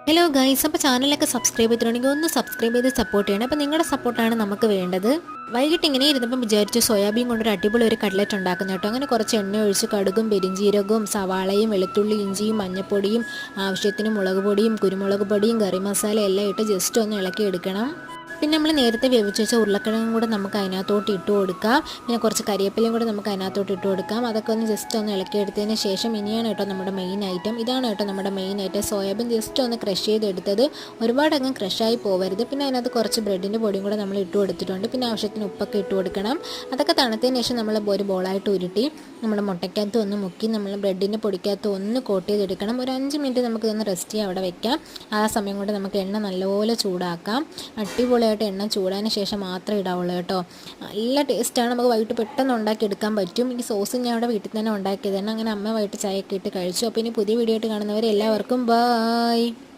Hello guys, അപ്പോൾ ചാനലൊക്കെ subscribe ചെയ്തിട്ടുണ്ടെങ്കിൽ ഒന്ന് സബ്സ്ക്രൈബ് ചെയ്ത് സപ്പോർട്ട് ചെയ്യണം. അപ്പോൾ നിങ്ങളുടെ സപ്പോർട്ടാണ് നമുക്ക് വേണ്ടത്. വൈകിട്ട് ഇങ്ങനെ ഇരുന്നപ്പം വിചാരിച്ചു സോയാബീൻ കൊണ്ടൊരു അടിപൊളി ഒരു കട്ട്ലറ്റ് ഉണ്ടാക്കുന്ന കേട്ടോ. അങ്ങനെ കുറച്ച് എണ്ണ ഒഴിച്ച് കടുകും പെരിഞ്ചീരകവും സവാളയും വെളുത്തുള്ളി ഇഞ്ചിയും മഞ്ഞൾപ്പൊടിയും ആവശ്യത്തിന് മുളക് പൊടിയും കുരുമുളക് പൊടിയും കറി മസാല എല്ലാം ഇട്ട് ജസ്റ്റ് ഒന്ന് ഇളക്കി എടുക്കണം. പിന്നെ നമ്മൾ നേരത്തെ വേവിച്ച് വെച്ച ഉരുളക്കിഴങ്ങും കൂടെ നമുക്ക് അതിനകത്തോട്ട് ഇട്ട് കൊടുക്കാം. പിന്നെ കുറച്ച് കരിവേപ്പിലയും കൂടെ നമുക്ക് അതിനകത്തോട്ട് ഇട്ട് കൊടുക്കാം. അതൊക്കെ ഒന്ന് ജസ്റ്റ് ഒന്ന് ഇളക്കിയെടുത്തതിന് ശേഷം ഇനിയാണ് കേട്ടോ നമ്മുടെ മെയിൻ ഐറ്റം. ഇതാണ് കേട്ടോ നമ്മുടെ മെയിൻ ഐറ്റം. സോയാബീൻ ജസ്റ്റ് ഒന്ന് ക്രഷ് ചെയ്തെടുത്തത്, ഒരുപാടങ്ങ് ക്രഷായി പോകരുത്. പിന്നെ അതിനകത്ത് കുറച്ച് ബ്രെഡിൻ്റെ പൊടിയും കൂടെ നമ്മൾ ഇട്ട് കൊടുത്തിട്ടുണ്ട്. പിന്നെ ആവശ്യത്തിന് ഉപ്പൊക്കെ ഇട്ട് കൊടുക്കണം. അതൊക്കെ തണുത്തതിന് ശേഷം നമ്മൾ ഒരു ബോളായിട്ട് ഉരുട്ടി നമ്മുടെ മുട്ടയ്ക്കകത്ത് ഒന്ന് മുക്കി നമ്മൾ ബ്രെഡിൻ്റെ പൊടിക്കകത്ത് ഒന്ന് കോട്ട് ചെയ്തെടുക്കണം. ഒരു 5 മിനിറ്റ് നമുക്ക് ഇതൊന്ന് റെസ്റ്റ് ചെയ്യാൻ അവിടെ വെക്കാം. ആ സമയം കൊണ്ട് നമുക്ക് എണ്ണ നല്ലപോലെ ചൂടാക്കാം. അടിപൊളിയായിട്ട് എണ്ണ ചൂടാതിന് ശേഷം മാത്രമേ ഇടാവുള്ളൂ കേട്ടോ. നല്ല ടേസ്റ്റാണ്. നമുക്ക് വൈകിട്ട് പെട്ടെന്ന് ഉണ്ടാക്കിയെടുക്കാൻ പറ്റും. ഈ സോസ് ഞാൻ അവിടെ വീട്ടിൽ തന്നെ ഉണ്ടാക്കിയതാണ്. അങ്ങനെ അമ്മ വൈകിട്ട് ചായയൊക്കെ ഇട്ട് കഴിച്ചു. അപ്പോൾ ഇനി പുതിയ വീഡിയോ ആയിട്ട് കാണുന്നവരെ എല്ലാവർക്കും ബൈ.